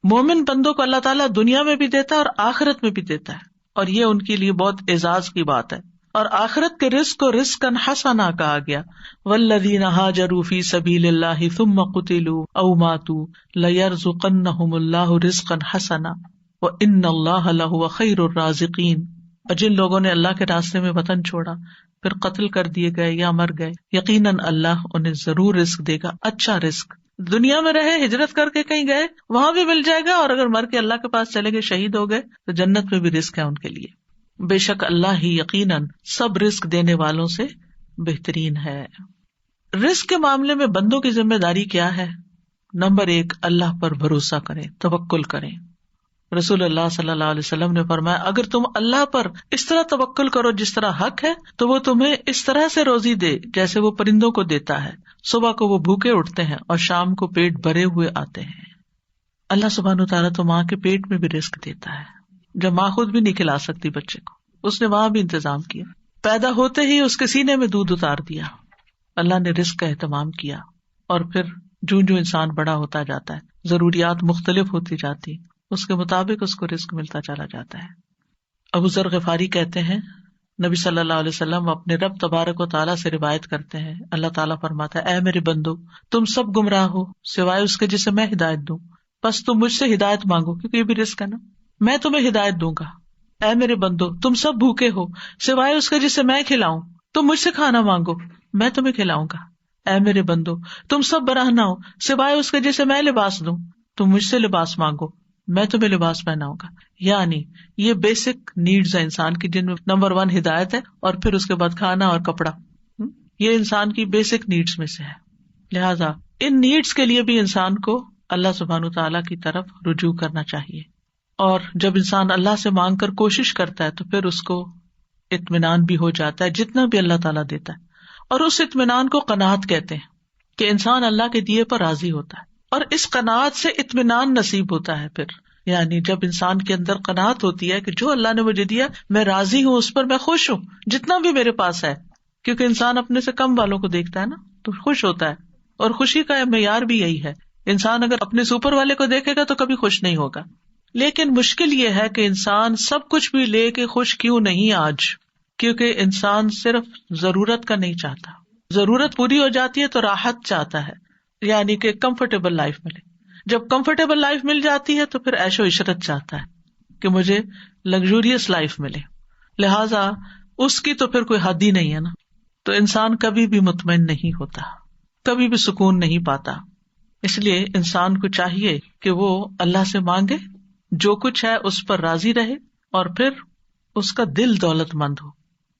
مومن بندوں کو اللہ تعالیٰ دنیا میں بھی دیتا ہے اور آخرت میں بھی دیتا ہے، اور یہ ان کے لیے بہت اعزاز کی بات ہے. اور آخرت کے رزق کو رزقا حسنا کہا گیا. والذین ہاجروا فی سبیل اللہ ثم قتلوا او ماتوا لیرزقنہم اللہ رزقا حسنا وان اللہ لہو خیر الرازقین. اور جن لوگوں نے اللہ کے راستے میں وطن چھوڑا پھر قتل کر دیے گئے یا مر گئے، یقیناً اللہ انہیں ضرور رزق دے گا، اچھا رزق. دنیا میں رہے، ہجرت کر کے کہیں گئے، وہاں بھی مل جائے گا، اور اگر مر کے اللہ کے پاس چلے گئے، شہید ہو گئے، تو جنت میں بھی رزق ہے ان کے لیے. بے شک اللہ ہی یقیناً سب رزق دینے والوں سے بہترین ہے. رزق کے معاملے میں بندوں کی ذمہ داری کیا ہے؟ نمبر 1، اللہ پر بھروسہ کریں، توکل کریں. رسول اللہ صلی اللہ علیہ وسلم نے فرمایا اگر تم اللہ پر اس طرح توکل کرو جس طرح حق ہے تو وہ تمہیں اس طرح سے روزی دے جیسے وہ پرندوں کو دیتا ہے. صبح کو وہ بھوکے اٹھتے ہیں اور شام کو پیٹ بھرے ہوئے آتے ہیں. اللہ سبحانہ وتعالیٰ تو ماں کے پیٹ میں بھی رزق دیتا ہے، جب ماں خود بھی نہیں کھلا سکتی بچے کو، اس نے وہاں بھی انتظام کیا. پیدا ہوتے ہی اس کے سینے میں دودھ اتار دیا، اللہ نے رزق کا اہتمام کیا. اور پھر جو انسان بڑا ہوتا جاتا ہے، ضروریات مختلف ہوتی جاتی، اس کے مطابق اس کو رزق ملتا چلا جاتا ہے. ابو ذر غفاری کہتے ہیں نبی صلی اللہ علیہ وسلم اپنے رب تبارک و تعالیٰ سے روایت کرتے ہیں، اللہ تعالیٰ فرماتا ہے اے میرے بندو تم سب گمراہ ہو سوائے اس کے جسے میں ہدایت دوں، بس تم مجھ سے ہدایت مانگو کیونکہ یہ بھی رزق ہے نا، میں تمہیں ہدایت دوں گا. اے میرے بندو تم سب بھوکے ہو سوائے اس کے جسے میں کھلاؤں، تم مجھ سے کھانا مانگو میں تمہیں کھلاؤں گا. اے میرے بندو تم سب برہنہ ہو سوائے اس کے جسے میں لباس دوں، تم مجھ سے لباس مانگو میں تمہیں لباس پہناؤں گا. یعنی یہ بیسک نیڈز ہے انسان کی، جن میں نمبر 1 ہدایت ہے، اور پھر اس کے بعد کھانا اور کپڑا. یہ انسان کی بیسک نیڈز میں سے ہے. لہذا ان نیڈز کے لیے بھی انسان کو اللہ سبحانہ تعالیٰ کی طرف رجوع کرنا چاہیے. اور جب انسان اللہ سے مانگ کر کوشش کرتا ہے تو پھر اس کو اطمینان بھی ہو جاتا ہے جتنا بھی اللہ تعالیٰ دیتا ہے. اور اس اطمینان کو قناعت کہتے ہیں کہ انسان اللہ کے دیے پر راضی ہوتا ہے، اور اس قناعت سے اطمینان نصیب ہوتا ہے. پھر یعنی جب انسان کے اندر قناعت ہوتی ہے کہ جو اللہ نے مجھے دیا میں راضی ہوں، اس پر میں خوش ہوں جتنا بھی میرے پاس ہے، کیونکہ انسان اپنے سے کم والوں کو دیکھتا ہے نا تو خوش ہوتا ہے. اور خوشی کا معیار بھی یہی ہے، انسان اگر اپنے سے اوپر والے کو دیکھے گا تو کبھی خوش نہیں ہوگا. لیکن مشکل یہ ہے کہ انسان سب کچھ بھی لے کے خوش کیوں نہیں آج، کیونکہ انسان صرف ضرورت کا نہیں چاہتا. ضرورت پوری ہو جاتی ہے تو راحت چاہتا ہے، یعنی کہ کمفرٹیبل لائف ملے. جب کمفرٹیبل لائف مل جاتی ہے تو پھر عیش و عشرت چاہتا ہے کہ مجھے لگژریس لائف ملے. لہذا اس کی تو پھر کوئی حد ہی نہیں ہے نا. تو انسان کبھی بھی مطمئن نہیں ہوتا، کبھی بھی سکون نہیں پاتا. اس لیے انسان کو چاہیے کہ وہ اللہ سے مانگے، جو کچھ ہے اس پر راضی رہے، اور پھر اس کا دل دولت مند ہو.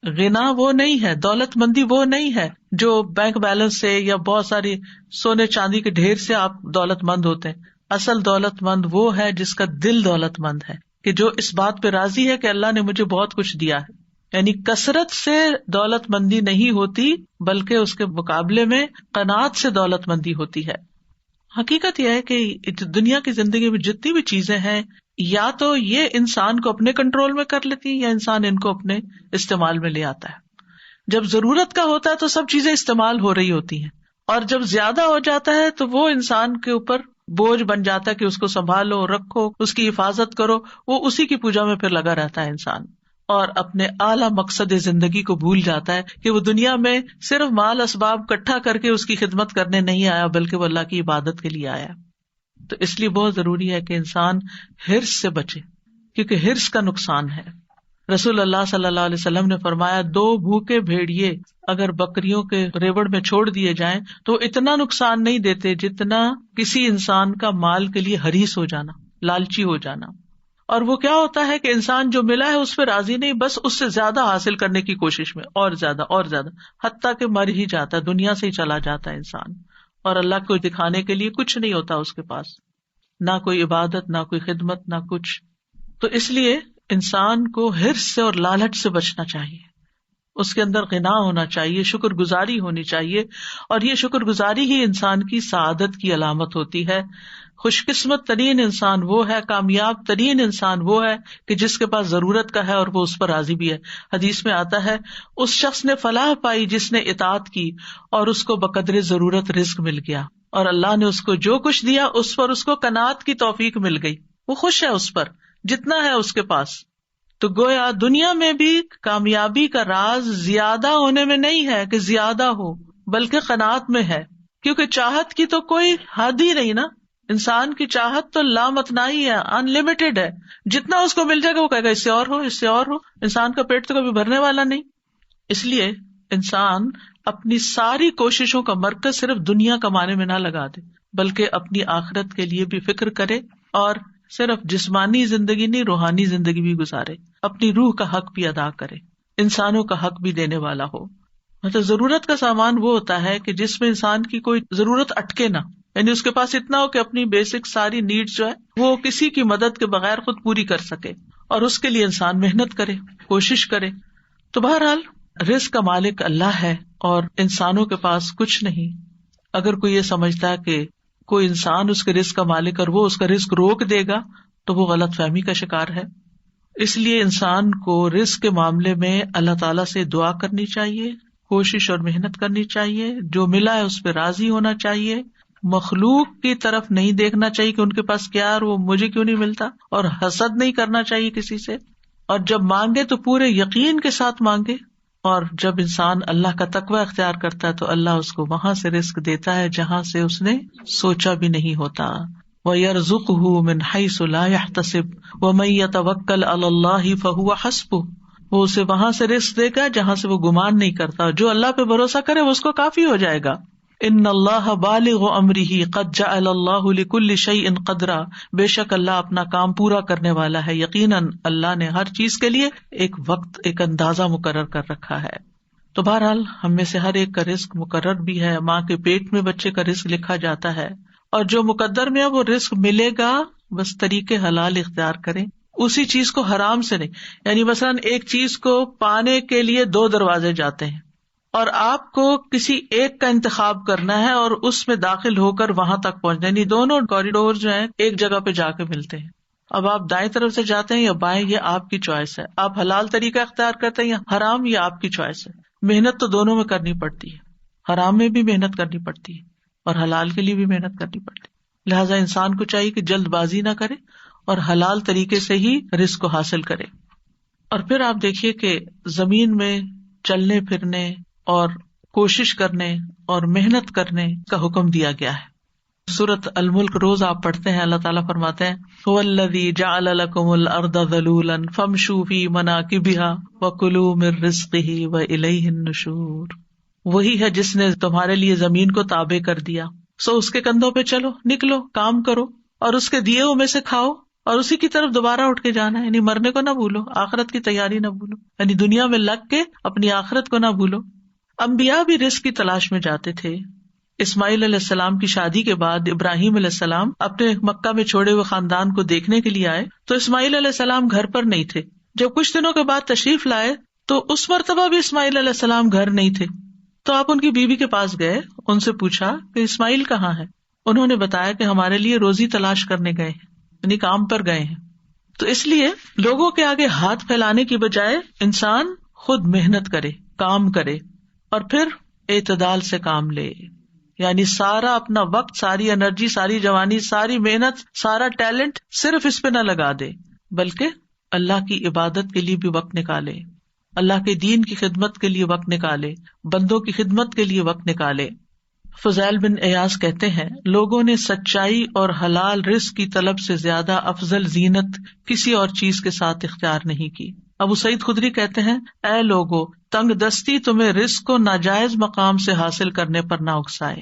غنا وہ نہیں ہے، دولت مندی وہ نہیں ہے جو بینک بیلنس سے یا بہت ساری سونے چاندی کے ڈھیر سے آپ دولت مند ہوتے ہیں. اصل دولت مند وہ ہے جس کا دل دولت مند ہے، کہ جو اس بات پہ راضی ہے کہ اللہ نے مجھے بہت کچھ دیا ہے. یعنی کثرت سے دولت مندی نہیں ہوتی، بلکہ اس کے مقابلے میں قناعت سے دولت مندی ہوتی ہے. حقیقت یہ ہے کہ دنیا کی زندگی میں جتنی بھی چیزیں ہیں، یا تو یہ انسان کو اپنے کنٹرول میں کر لیتی ہیں یا انسان ان کو اپنے استعمال میں لے آتا ہے. جب ضرورت کا ہوتا ہے تو سب چیزیں استعمال ہو رہی ہوتی ہیں، اور جب زیادہ ہو جاتا ہے تو وہ انسان کے اوپر بوجھ بن جاتا ہے کہ اس کو سنبھالو، رکھو، اس کی حفاظت کرو. وہ اسی کی پوجا میں پھر لگا رہتا ہے انسان، اور اپنے اعلیٰ مقصد زندگی کو بھول جاتا ہے کہ وہ دنیا میں صرف مال اسباب اکٹھا کر کے اس کی خدمت کرنے نہیں آیا، بلکہ وہ اللہ کی عبادت کے لیے آیا. تو اس لیے بہت ضروری ہے کہ انسان حرص سے بچے، کیونکہ حرص کا نقصان ہے. رسول اللہ صلی اللہ علیہ وسلم نے فرمایا 2 بھوکے بھیڑیے اگر بکریوں کے ریوڑ میں چھوڑ دیے جائیں تو اتنا نقصان نہیں دیتے جتنا کسی انسان کا مال کے لیے حریص ہو جانا، لالچی ہو جانا. اور وہ کیا ہوتا ہے کہ انسان جو ملا ہے اس پہ راضی نہیں، بس اس سے زیادہ حاصل کرنے کی کوشش میں، اور زیادہ اور زیادہ، حتیٰ کہ مر ہی جاتا ہے، دنیا سے ہی چلا جاتا ہے انسان. اور اللہ کو دکھانے کے لیے کچھ نہیں ہوتا اس کے پاس، نہ کوئی عبادت، نہ کوئی خدمت، نہ کچھ. تو اس لیے انسان کو حرص سے اور لالچ سے بچنا چاہیے. اس کے اندر غنا ہونا چاہیے، شکر گزاری ہونی چاہیے، اور یہ شکر گزاری ہی انسان کی سعادت کی علامت ہوتی ہے. خوش قسمت ترین انسان وہ ہے، کامیاب ترین انسان وہ ہے کہ جس کے پاس ضرورت کا ہے اور وہ اس پر راضی بھی ہے. حدیث میں آتا ہے اس شخص نے فلاح پائی جس نے اطاعت کی اور اس کو بقدر ضرورت رزق مل گیا. اور اللہ نے اس کو جو کچھ دیا اس پر اس کو قناعت کی توفیق مل گئی، وہ خوش ہے اس پر جتنا ہے اس کے پاس. تو گویا دنیا میں بھی کامیابی کا راز زیادہ ہونے میں نہیں ہے کہ زیادہ ہو، بلکہ قناعت میں ہے، کیونکہ چاہت کی تو کوئی حد ہی نہیں نا. انسان کی چاہت تو لامتناہی ہے، ان لمیٹڈ ہے. جتنا اس کو مل جائے گا وہ کہے گا اس سے اور ہو، اس سے اور ہو. انسان کا پیٹ تو کبھی بھرنے والا نہیں. اس لیے انسان اپنی ساری کوششوں کا مرکز صرف دنیا کمانے میں نہ لگا دے، بلکہ اپنی آخرت کے لیے بھی فکر کرے، اور صرف جسمانی زندگی نہیں، روحانی زندگی بھی گزارے، اپنی روح کا حق بھی ادا کرے، انسانوں کا حق بھی دینے والا ہو. مطلب ضرورت کا سامان وہ ہوتا ہے کہ جس میں انسان کی کوئی ضرورت اٹکے نہ، یعنی اس کے پاس اتنا ہو کہ اپنی بیسک ساری نیڈز جو ہے وہ کسی کی مدد کے بغیر خود پوری کر سکے، اور اس کے لیے انسان محنت کرے، کوشش کرے. تو بہرحال رزق کا مالک اللہ ہے اور انسانوں کے پاس کچھ نہیں. اگر کوئی یہ سمجھتا ہے کہ کوئی انسان اس کے رزق کا مالک اور وہ اس کا رزق روک دے گا تو وہ غلط فہمی کا شکار ہے. اس لیے انسان کو رزق کے معاملے میں اللہ تعالیٰ سے دعا کرنی چاہیے، کوشش اور محنت کرنی چاہیے، جو ملا ہے اس پہ راضی ہونا چاہیے، مخلوق کی طرف نہیں دیکھنا چاہیے کہ ان کے پاس کیا ہے اور وہ مجھے کیوں نہیں ملتا، اور حسد نہیں کرنا چاہیے کسی سے. اور جب مانگے تو پورے یقین کے ساتھ مانگے، اور جب انسان اللہ کا تقوی اختیار کرتا ہے تو اللہ اس کو وہاں سے رزق دیتا ہے جہاں سے اس نے سوچا بھی نہیں ہوتا. وَيَرْزُقْهُ مِنْ حَيْثُ لَا يَحْتَسِبُ وَمَن يَتَوَكَّلْ عَلَى اللَّهِ فَهُوَ حَسْبُهُ، وہ اسے وہاں سے رزق دے گا جہاں سے وہ گمان نہیں کرتا. جو اللہ پہ بھروسہ کرے وہ اس کو کافی ہو جائے گا. ان اللہ بالغ امرہ قد جعل اللہ لکل شیء قدرا، بے شک اللہ اپنا کام پورا کرنے والا ہے، یقیناً اللہ نے ہر چیز کے لیے ایک وقت، ایک اندازہ مقرر کر رکھا ہے. تو بہرحال ہم میں سے ہر ایک کا رزق مقرر بھی ہے. ماں کے پیٹ میں بچے کا رزق لکھا جاتا ہے، اور جو مقدر میں ہے وہ رزق ملے گا، بس طریقے حلال اختیار کریں، اسی چیز کو حرام سے نہیں. یعنی مثلاً ایک چیز کو پانے کے لیے 2 دروازے جاتے ہیں، اور آپ کو کسی ایک کا انتخاب کرنا ہے اور اس میں داخل ہو کر وہاں تک پہنچنا، یعنی دونوں کوریڈور جو ہیں ایک جگہ پہ جا کے ملتے ہیں. اب آپ دائیں طرف سے جاتے ہیں یا بائیں، یہ آپ کی چوائس ہے. آپ حلال طریقہ اختیار کرتے ہیں یا حرام، یہ آپ کی چوائس ہے. محنت تو دونوں میں کرنی پڑتی ہے، حرام میں بھی محنت کرنی پڑتی ہے اور حلال کے لیے بھی محنت کرنی پڑتی ہے. لہٰذا انسان کو چاہیے کہ جلد بازی نہ کرے اور حلال طریقے سے ہی رزق کو حاصل کرے. اور پھر آپ دیکھیے کہ زمین میں چلنے پھرنے اور کوشش کرنے اور محنت کرنے کا حکم دیا گیا ہے. سورۃ الملک روز آپ پڑھتے ہیں، اللہ تعالیٰ فرماتے ہیں هو الذی جعل لکم الارض ذلولا فامشوا فی مناکبها وکلوا من رزقہ والیہ النشور. وہی ہے جس نے تمہارے لیے زمین کو تابع کر دیا، سو اس کے کندھوں پہ چلو، نکلو، کام کرو اور اس کے دیے ہوئے میں سے کھاؤ، اور اسی کی طرف دوبارہ اٹھ کے جانا ہے. یعنی مرنے کو نہ بھولو، آخرت کی تیاری نہ بھولو، یعنی دنیا میں لگ کے اپنی آخرت کو نہ بھولو. انبیاء بھی رزق کی تلاش میں جاتے تھے. اسماعیل علیہ السلام کی شادی کے بعد ابراہیم علیہ السلام اپنے مکہ میں چھوڑے ہوئے خاندان کو دیکھنے کے لیے آئے تو اسماعیل علیہ السلام گھر پر نہیں تھے. جب کچھ دنوں کے بعد تشریف لائے تو اس مرتبہ بھی اسماعیل علیہ السلام گھر نہیں تھے. تو آپ ان کی بیوی کے پاس گئے، ان سے پوچھا کہ اسماعیل کہاں ہے؟ انہوں نے بتایا کہ ہمارے لیے روزی تلاش کرنے گئے ہیں، یعنی کام پر گئے ہیں. تو اس لیے لوگوں کے آگے ہاتھ پھیلانے کی بجائے انسان خود محنت کرے، کام کرے، اور پھر اعتدال سے کام لے. یعنی سارا اپنا وقت، ساری انرجی، ساری جوانی، ساری محنت، سارا ٹیلنٹ صرف اس پہ نہ لگا دے، بلکہ اللہ کی عبادت کے لیے بھی وقت نکالے، اللہ کے دین کی خدمت کے لیے وقت نکالے، بندوں کی خدمت کے لیے وقت نکالے. فضیل بن ایاز کہتے ہیں لوگوں نے سچائی اور حلال رزق کی طلب سے زیادہ افضل زینت کسی اور چیز کے ساتھ اختیار نہیں کی. ابو سعید خدری کہتے ہیں اے لوگو، تنگ دستی تمہیں رزق کو ناجائز مقام سے حاصل کرنے پر نہ اکسائے،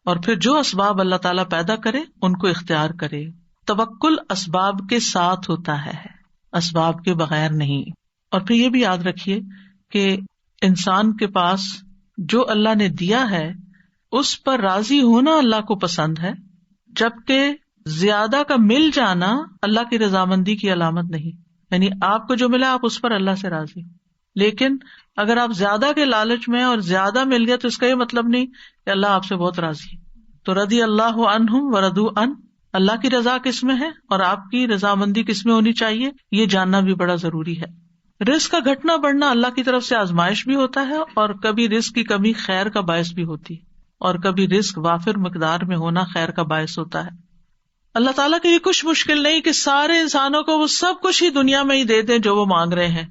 اور پھر جو اسباب اللہ تعالیٰ پیدا کرے ان کو اختیار کرے. توکل اسباب کے ساتھ ہوتا ہے، اسباب کے بغیر نہیں. اور پھر یہ بھی یاد رکھیے کہ انسان کے پاس جو اللہ نے دیا ہے اس پر راضی ہونا اللہ کو پسند ہے، جبکہ زیادہ کا مل جانا اللہ کی رضامندی کی علامت نہیں. یعنی آپ کو جو ملا آپ اس پر اللہ سے راضی، لیکن اگر آپ زیادہ کے لالچ میں اور زیادہ مل گیا تو اس کا یہ مطلب نہیں کہ اللہ آپ سے بہت راضی ہے. تو رضی اللہ عنہم ورضوا عنہ، اللہ کی رضا کس میں ہے اور آپ کی رضامندی کس میں ہونی چاہیے، یہ جاننا بھی بڑا ضروری ہے. رزق کا گھٹنا بڑھنا اللہ کی طرف سے آزمائش بھی ہوتا ہے، اور کبھی رزق کی کمی خیر کا باعث بھی ہوتی ہے. اور کبھی رزق وافر مقدار میں ہونا خیر کا باعث ہوتا ہے۔ اللہ تعالیٰ کے لیے کچھ مشکل نہیں کہ سارے انسانوں کو وہ سب کچھ ہی دنیا میں ہی دے دیں جو وہ مانگ رہے ہیں،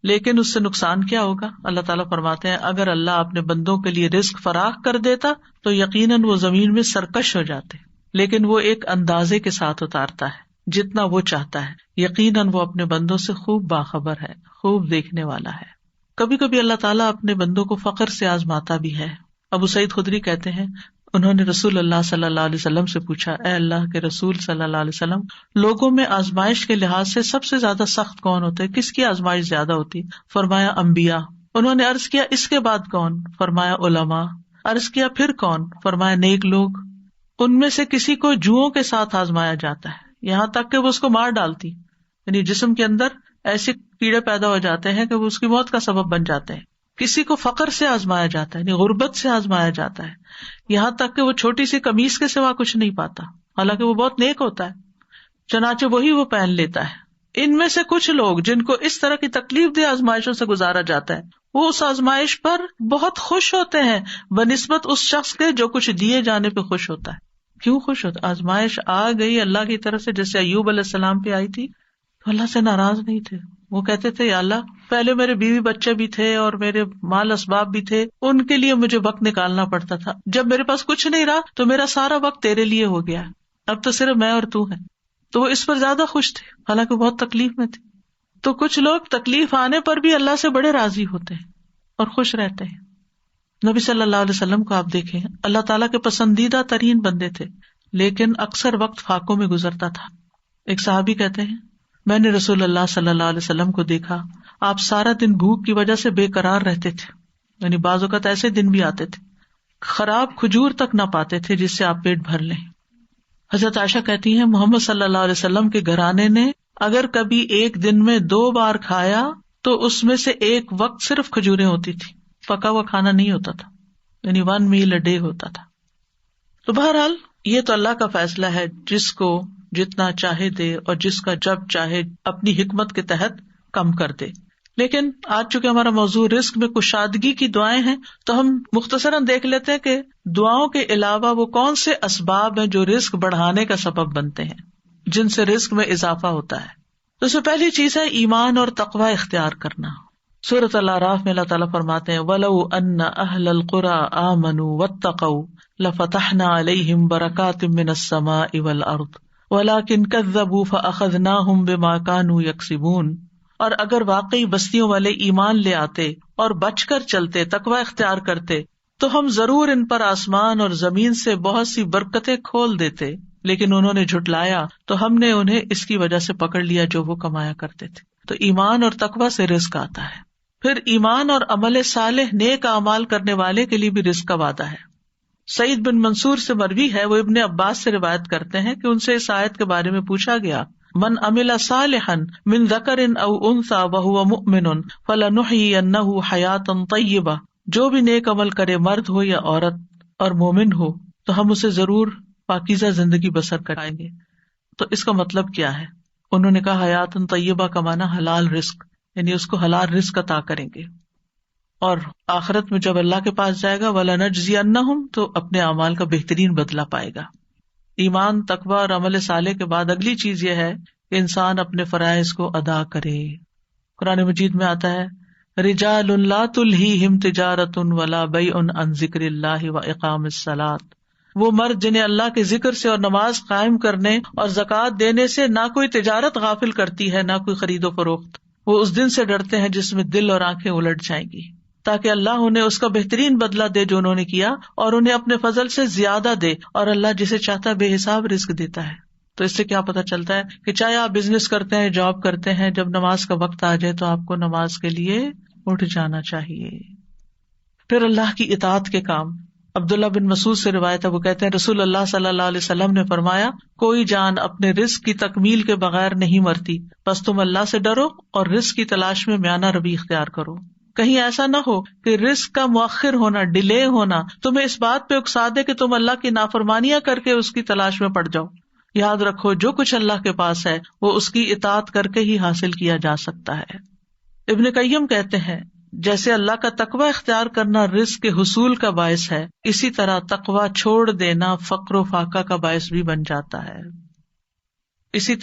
لیکن اس سے نقصان کیا ہوگا؟ اللہ تعالیٰ فرماتے ہیں اگر اللہ اپنے بندوں کے لیے رزق فراخ کر دیتا تو یقیناً وہ زمین میں سرکش ہو جاتے، لیکن وہ ایک اندازے کے ساتھ اتارتا ہے جتنا وہ چاہتا ہے، یقیناً وہ اپنے بندوں سے خوب باخبر ہے، خوب دیکھنے والا ہے۔ کبھی کبھی اللہ تعالیٰ اپنے بندوں کو فقر سے آزماتا بھی ہے۔ ابو سعید خدری کہتے ہیں انہوں نے رسول اللہ صلی اللہ علیہ وسلم سے پوچھا، اے اللہ کے رسول صلی اللہ علیہ وسلم، لوگوں میں آزمائش کے لحاظ سے سب سے زیادہ سخت کون ہوتے، کس کی آزمائش زیادہ ہوتی؟ فرمایا انبیاء۔ انہوں نے عرض کیا اس کے بعد کون؟ فرمایا علماء۔ عرض کیا پھر کون؟ فرمایا نیک لوگ۔ ان میں سے کسی کو جوؤں کے ساتھ آزمایا جاتا ہے یہاں تک کہ وہ اس کو مار ڈالتی، یعنی جسم کے اندر ایسے کیڑے پیدا ہو جاتے ہیں کہ وہ اس کی موت کا سبب بن جاتے ہیں۔ کسی کو فقر سے آزمایا جاتا ہے، یعنی غربت سے آزمایا جاتا ہے یہاں تک کہ وہ چھوٹی سی قمیص کے سوا کچھ نہیں پاتا، حالانکہ وہ بہت نیک ہوتا ہے، چنانچہ وہی وہ پہن لیتا ہے۔ ان میں سے کچھ لوگ جن کو اس طرح کی تکلیف دہ آزمائشوں سے گزارا جاتا ہے وہ اس آزمائش پر بہت خوش ہوتے ہیں بنسبت اس شخص کے جو کچھ دیے جانے پہ خوش ہوتا ہے۔ کیوں خوش ہوتا؟ آزمائش آ گئی اللہ کی طرف سے، جیسے ایوب علیہ السلام پہ آئی تھی تو اللہ سے ناراض نہیں تھے، وہ کہتے تھے یا اللہ پہلے میرے بیوی بچے بھی تھے اور میرے مال اسباب بھی تھے، ان کے لیے مجھے وقت نکالنا پڑتا تھا، جب میرے پاس کچھ نہیں رہا تو میرا سارا وقت تیرے لیے ہو گیا، اب تو صرف میں اور تو ہیں۔ تو وہ اس پر زیادہ خوش تھے حالانکہ بہت تکلیف میں تھے۔ تو کچھ لوگ تکلیف آنے پر بھی اللہ سے بڑے راضی ہوتے ہیں اور خوش رہتے ہیں۔ نبی صلی اللہ علیہ وسلم کو آپ دیکھیں، اللہ تعالیٰ کے پسندیدہ ترین بندے تھے، لیکن اکثر وقت فاقوں میں گزرتا تھا۔ ایک صحابی کہتے ہیں میں نے رسول اللہ صلی اللہ علیہ وسلم کو دیکھا، آپ سارا دن بھوک کی وجہ سے بے قرار رہتے تھے، یعنی بعض اوقات ایسے دن بھی آتے تھے خراب کھجور تک نہ پاتے تھے جس سے آپ پیٹ بھر لیں۔ حضرت عائشہ کہتی ہیں محمد صلی اللہ علیہ وسلم کے گھرانے نے اگر کبھی ایک دن میں 2 بار کھایا تو اس میں سے ایک وقت صرف کھجوریں ہوتی تھی، پکا ہوا کھانا نہیں ہوتا تھا، یعنی 1 meal a day ہوتا تھا۔ تو بہرحال یہ تو اللہ کا فیصلہ ہے، جس کو جتنا چاہے دے اور جس کا جب چاہے اپنی حکمت کے تحت کم کر دے۔ لیکن آج چونکہ ہمارا موضوع رزق میں کشادگی کی دعائیں ہیں تو ہم مختصراً دیکھ لیتے ہیں کہ دعاؤں کے علاوہ وہ کون سے اسباب ہیں جو رزق بڑھانے کا سبب بنتے ہیں، جن سے رزق میں اضافہ ہوتا ہے۔ تو اس میں پہلی چیز ہے ایمان اور تقوی اختیار کرنا۔ سورۃ الاعراف میں اللہ تعالیٰ فرماتے ہیں وَلَوْ أَنَّ أَهْلَ الْقُرَىٰ آمَنُوا وَاتَّقَوْا لَفَتَحْنَا عَلَيْهِمْ بَرَكَاتٍ مِّنَ السَّمَاءِ وَالْأَرْضِ وَلَٰكِنْ كَذَّبُوا فَأَخَذْنَاهُمْ بِمَا كَانُوا يَكْسِبُونَ۔ اور اگر واقعی بستیوں والے ایمان لے آتے اور بچ کر چلتے، تقوی اختیار کرتے، تو ہم ضرور ان پر آسمان اور زمین سے بہت سی برکتیں کھول دیتے، لیکن انہوں نے جھٹلایا تو ہم نے انہیں اس کی وجہ سے پکڑ لیا جو وہ کمایا کرتے تھے۔ تو ایمان اور تقوی سے رزق آتا ہے۔ پھر ایمان اور عمل صالح نیک اعمال کرنے والے کے لیے بھی رزق کا وعدہ ہے۔ سعید بن منصور سے مروی ہے، وہ ابن عباس سے روایت کرتے ہیں کہ ان سے اس آیت کے بارے میں پوچھا گیا من عمل صالحا من ذکر او انثى وهو مؤمن فلنحيينه حیاتا طیبہ، جو بھی نیک عمل کرے مرد ہو یا عورت اور مومن ہو تو ہم اسے ضرور پاکیزہ زندگی بسر کرائیں گے۔ تو اس کا مطلب کیا ہے؟ انہوں نے کہا حیاتا طیبہ کا معنی حلال رزق، یعنی اس کو حلال رزق عطا کریں گے، اور آخرت میں جب اللہ کے پاس جائے گا وَلَنَجْزِيَنَّهُمْ تو اپنے اعمال کا بہترین بدلہ پائے گا۔ ایمان، تقوی اور عمل صالح کے بعد اگلی چیز یہ ہے کہ انسان اپنے فرائض کو ادا کرے۔ قرآن مجید میں آتا ہے رجال لا تلہیہم تجارت ولا بیع عن ذکر اللہ واقام الصلاۃ، وہ مرد جنہیں اللہ کے ذکر سے اور نماز قائم کرنے اور زکوٰۃ دینے سے نہ کوئی تجارت غافل کرتی ہے، نہ کوئی خرید و فروخت۔ وہ اس دن سے ڈرتے ہیں جس میں دل اور آنکھیں الٹ جائیں گی، تاکہ اللہ انہیں اس کا بہترین بدلہ دے جو انہوں نے کیا، اور انہیں اپنے فضل سے زیادہ دے، اور اللہ جسے چاہتا ہے بے حساب رزق دیتا ہے۔ تو اس سے کیا پتہ چلتا ہے کہ چاہے آپ بزنس کرتے ہیں، جاب کرتے ہیں، جب نماز کا وقت آ جائے تو آپ کو نماز کے لیے اٹھ جانا چاہیے۔ پھر اللہ کی اطاعت کے کام۔ عبداللہ بن مسعود سے روایت ہے، وہ کہتے ہیں رسول اللہ صلی اللہ علیہ وسلم نے فرمایا کوئی جان اپنے رزق کی تکمیل کے بغیر نہیں مرتی، بس تم اللہ سے ڈرو اور رزق کی تلاش میں میانہ روی اختیار کرو۔ کہیں ایسا نہ ہو کہ رزق کا مؤخر ہونا، ڈیلے ہونا تمہیں اس بات پہ اکسا دے کہ تم اللہ کی نافرمانیاں کر کے اس کی تلاش میں پڑ جاؤ۔ یاد رکھو جو کچھ اللہ کے پاس ہے وہ اس کی اطاعت کر کے ہی حاصل کیا جا سکتا ہے۔ ابن قیم کہتے ہیں جیسے اللہ کا تقوی اختیار کرنا رزق کے حصول کا باعث ہے، اسی طرح تقوی چھوڑ دینا فقر و فاقہ کا باعث بھی بن جاتا ہے. اسی طرح